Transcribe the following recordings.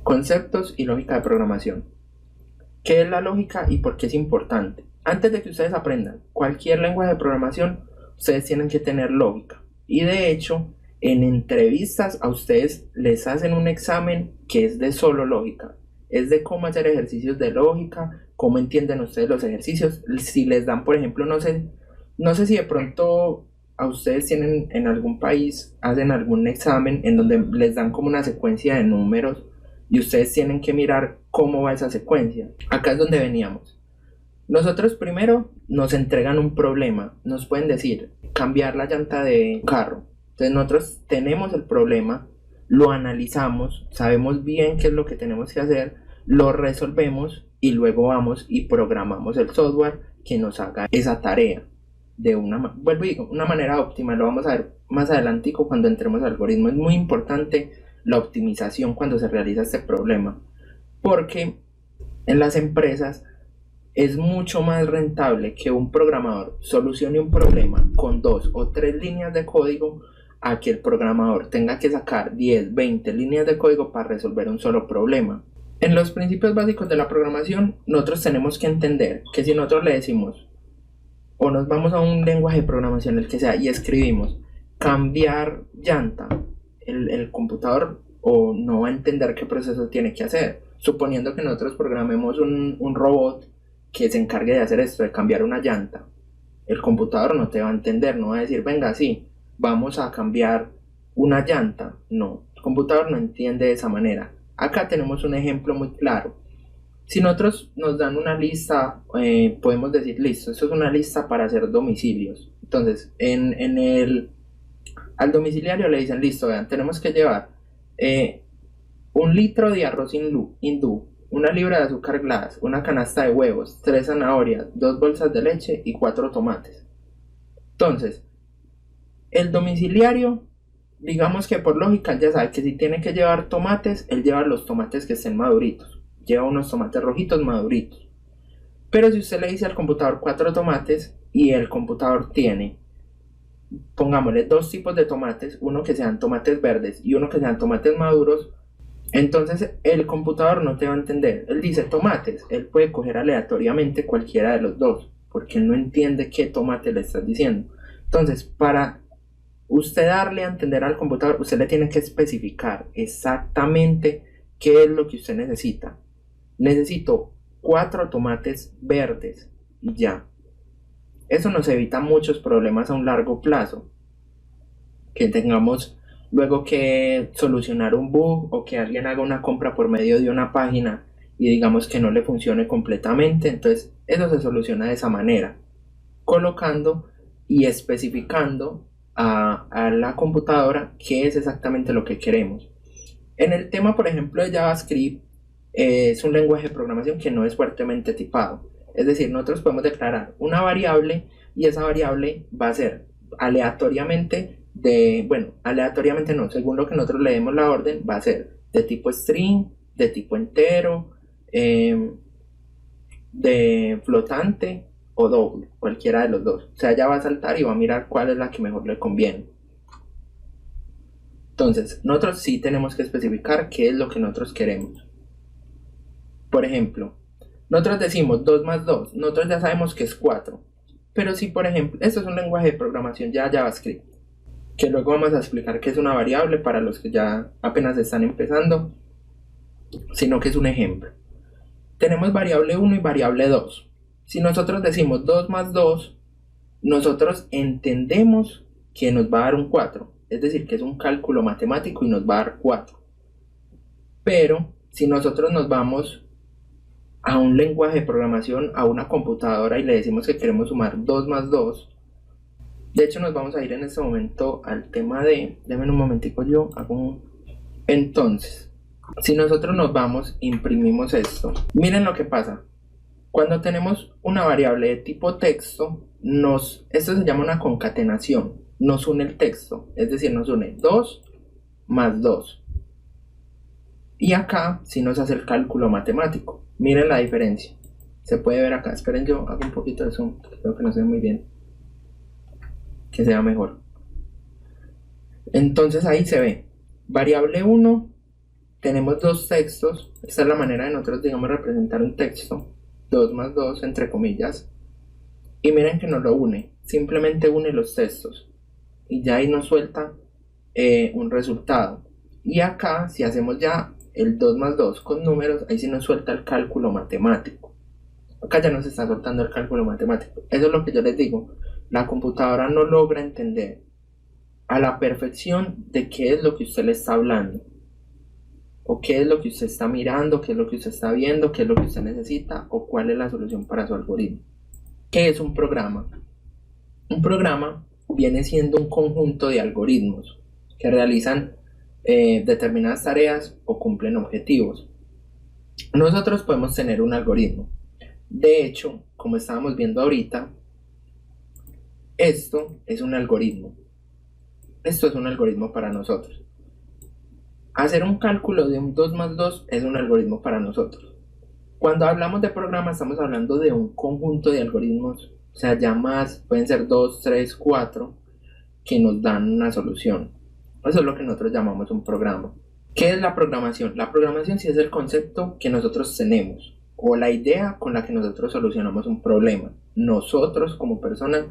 Conceptos y lógica de programación. ¿Qué es la lógica y por qué es importante? Antes de que ustedes aprendan cualquier lenguaje de programación, ustedes tienen que tener lógica. Y de hecho, en entrevistas a ustedes les hacen un examen que es de solo lógica. Es de cómo hacer ejercicios de lógica, cómo entienden ustedes los ejercicios. Si les dan, por ejemplo, no sé si de pronto a ustedes tienen en algún país, hacen algún examen en donde les dan como una secuencia de números y ustedes tienen que mirar cómo va esa secuencia. Acá es donde veníamos. Nosotros primero nos entregan un problema, nos pueden decir cambiar la llanta de carro. Entonces nosotros tenemos el problema, lo analizamos, sabemos bien qué es lo que tenemos que hacer, lo resolvemos y luego vamos y programamos el software que nos haga esa tarea de una manera óptima. Lo vamos a ver más adelante cuando entremos al algoritmo. Es muy importante la optimización cuando se realiza este problema, porque en las empresas es mucho más rentable que un programador solucione un problema con 2 o 3 líneas de código a que el programador tenga que sacar 10, 20 líneas de código para resolver un solo problema. En los principios básicos de la programación, nosotros tenemos que entender que si nosotros le decimos o nos vamos a un lenguaje de programación, el que sea, y escribimos cambiar llanta, el computador o no va a entender qué proceso tiene que hacer. Suponiendo que nosotros programemos un robot que se encargue de hacer esto, de cambiar una llanta, el computador no te va a entender, no va a decir, venga, sí, vamos a cambiar una llanta. No, el computador no entiende de esa manera. Acá tenemos un ejemplo muy claro. Si nosotros nos dan una lista, podemos decir, listo, esto es una lista para hacer domicilios. Entonces, al domiciliario le dicen, listo, vean, tenemos que llevar 1 litro de arroz hindú, 1 libra de azúcar glass, una canasta de huevos, 3 zanahorias, 2 bolsas de leche y 4 tomates. Entonces, el domiciliario, digamos que por lógica ya sabe que si tiene que llevar tomates, él lleva los tomates que estén maduritos, lleva unos tomates rojitos maduritos. Pero si usted le dice al computador 4 tomates y el computador tiene, pongámosle 2 tipos de tomates, uno que sean tomates verdes y uno que sean tomates maduros, entonces el computador no te va a entender. Él dice tomates, él puede coger aleatoriamente cualquiera de los dos, porque él no entiende qué tomate le estás diciendo. Entonces, para usted darle a entender al computador, usted le tiene que especificar exactamente qué es lo que usted necesita. Necesito 4 tomates verdes y ya. Eso nos evita muchos problemas a un largo plazo, que tengamos luego que solucionar un bug o que alguien haga una compra por medio de una página y digamos que no le funcione completamente. Entonces eso se soluciona de esa manera, colocando y especificando a la computadora qué es exactamente lo que queremos. En el tema, por ejemplo, de JavaScript, es un lenguaje de programación que no es fuertemente tipado. Es decir, nosotros podemos declarar una variable y esa variable va a ser aleatoriamente aleatoriamente no, según lo que nosotros le demos la orden, va a ser de tipo string, de tipo entero, de flotante o doble, cualquiera de los dos. O sea, ya va a saltar y va a mirar cuál es la que mejor le conviene. Entonces, nosotros sí tenemos que especificar qué es lo que nosotros queremos. Por ejemplo, nosotros decimos 2 más 2, nosotros ya sabemos que es 4. Pero si, por ejemplo, esto es un lenguaje de programación ya JavaScript, que luego vamos a explicar que es una variable para los que ya apenas están empezando, sino que es un ejemplo. Tenemos variable 1 y variable 2. Si nosotros decimos 2 más 2, nosotros entendemos que nos va a dar un 4, es decir, que es un cálculo matemático y nos va a dar 4. Pero si nosotros nos vamos a un lenguaje de programación, a una computadora, y le decimos que queremos sumar 2 más 2, de hecho nos vamos a ir en este momento al tema déjenme un momentico, yo hago entonces, si nosotros nos vamos, imprimimos esto, miren lo que pasa. Cuando tenemos una variable de tipo texto, esto se llama una concatenación, nos une el texto, es decir, nos une 2 más 2. Y acá sí nos hace el cálculo matemático. Miren la diferencia. Se puede ver acá. Esperen, yo hago un poquito de zoom. Creo que no se ve muy bien. Que sea mejor. Entonces ahí se ve. Variable 1 tenemos dos textos. Esta es la manera de nosotros, digamos, representar un texto, 2 más 2 entre comillas, y miren que no lo une, simplemente une los textos y ya ahí nos suelta un resultado. Y acá, si hacemos ya el 2 más 2 con números, ahí sí nos suelta el cálculo matemático. Acá ya nos está soltando el cálculo matemático. Eso es lo que yo les digo, la computadora no logra entender a la perfección de qué es lo que usted le está hablando, o qué es lo que usted está mirando, qué es lo que usted está viendo, qué es lo que usted necesita, o cuál es la solución para su algoritmo. ¿Qué es un programa? Un programa viene siendo un conjunto de algoritmos que realizan determinadas tareas o cumplen objetivos. Nosotros podemos tener un algoritmo. De hecho, como estábamos viendo ahorita, esto es un algoritmo. Esto es un algoritmo para nosotros. Hacer un cálculo de un 2 más 2 es un algoritmo para nosotros. Cuando hablamos de programa estamos hablando de un conjunto de algoritmos, o sea, ya más, pueden ser 2, 3, 4, que nos dan una solución. Eso es lo que nosotros llamamos un programa. ¿Qué es la programación? La programación sí es el concepto que nosotros tenemos, o la idea con la que nosotros solucionamos un problema. Nosotros como personas,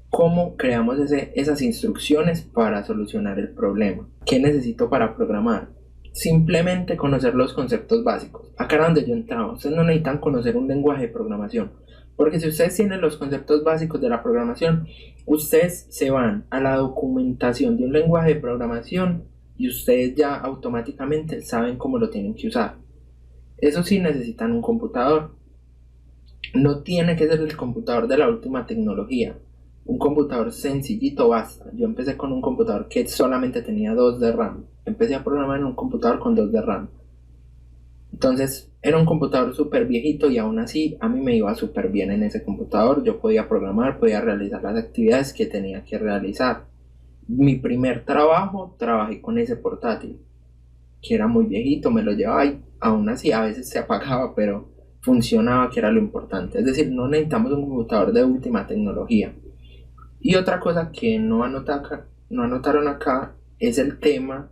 ¿cómo creamos esas instrucciones para solucionar el problema? ¿Qué necesito para programar? Simplemente conocer los conceptos básicos. Acá era donde yo entraba. Ustedes no necesitan conocer un lenguaje de programación, porque si ustedes tienen los conceptos básicos de la programación, ustedes se van a la documentación de un lenguaje de programación y ustedes ya automáticamente saben cómo lo tienen que usar. Eso sí, necesitan un computador. No tiene que ser el computador de la última tecnología. Un computador sencillito basta. Yo empecé con un computador que solamente tenía 2 de RAM. Empecé a programar en un computador con 2 de RAM. Entonces era un computador súper viejito y aún así a mí me iba súper bien en ese computador. Yo podía programar, podía realizar las actividades que tenía que realizar. Mi primer trabajo, trabajé con ese portátil, que era muy viejito, me lo llevaba y aún así a veces se apagaba, pero funcionaba, que era lo importante. Es decir, no necesitamos un computador de última tecnología. Y otra cosa que no anotaron acá es el tema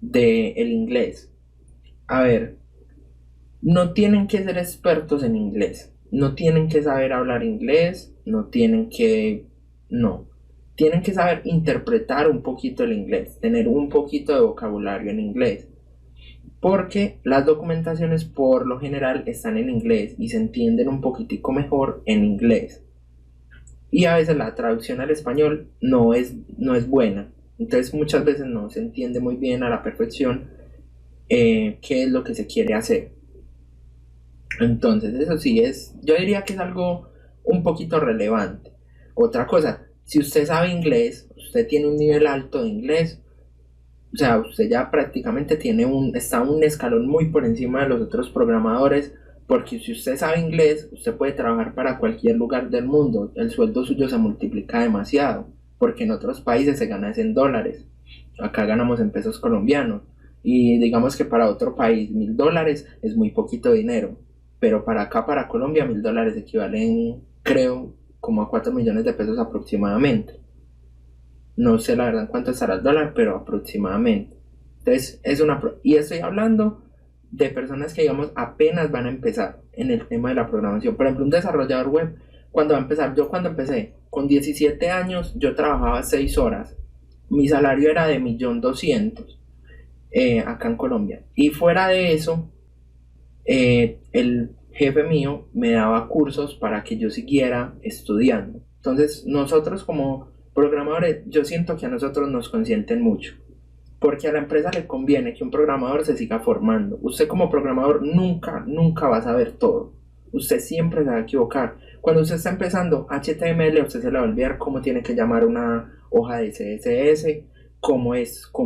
del inglés. A ver, no tienen que ser expertos en inglés, no tienen que saber hablar inglés, tienen que saber interpretar un poquito el inglés, tener un poquito de vocabulario en inglés, porque las documentaciones por lo general están en inglés y se entienden un poquitico mejor en inglés. Y a veces la traducción al español no es buena, entonces muchas veces no se entiende muy bien a la perfección qué es lo que se quiere hacer. Entonces eso sí yo diría que es algo un poquito relevante. Otra cosa, si usted sabe inglés, usted tiene un nivel alto de inglés, o sea, usted ya prácticamente está un escalón muy por encima de los otros programadores, porque si usted sabe inglés, usted puede trabajar para cualquier lugar del mundo. El sueldo suyo se multiplica demasiado, porque en otros países se gana en dólares. Acá ganamos en pesos colombianos. Y digamos que para otro país $1.000 es muy poquito dinero. Pero para acá, para Colombia, $1.000 equivalen, creo, como a 4 millones de pesos aproximadamente. No sé la verdad en cuánto estará el dólar, pero aproximadamente. Entonces, y estoy hablando de personas que, digamos, apenas van a empezar en el tema de la programación. Por ejemplo, un desarrollador web, cuando va a empezar, yo cuando empecé con 17 años, yo trabajaba 6 horas. Mi salario era de 1.200.000 acá en Colombia. Y fuera de eso, el jefe mío me daba cursos para que yo siguiera estudiando. Entonces, nosotros como programadores, yo siento que a nosotros nos consienten mucho, porque a la empresa le conviene que un programador se siga formando. Usted como programador nunca va a saber todo. Usted siempre se va a equivocar. Cuando usted está empezando HTML, usted se le va a olvidar cómo tiene que llamar una hoja de CSS, cómo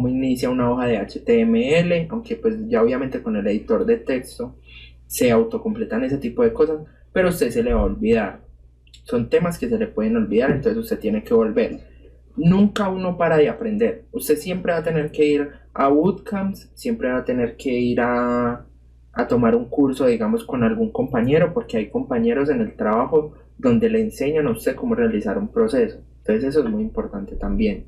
inicia una hoja de HTML, aunque pues ya obviamente con el editor de texto se autocompletan ese tipo de cosas, pero usted se le va a olvidar. Son temas que se le pueden olvidar, entonces usted tiene que volver. Nunca uno para de aprender. Usted siempre va a tener que ir a bootcamps, siempre va a tener que ir a tomar un curso, digamos, con algún compañero, porque hay compañeros en el trabajo donde le enseñan a usted cómo realizar un proceso. Entonces eso es muy importante también.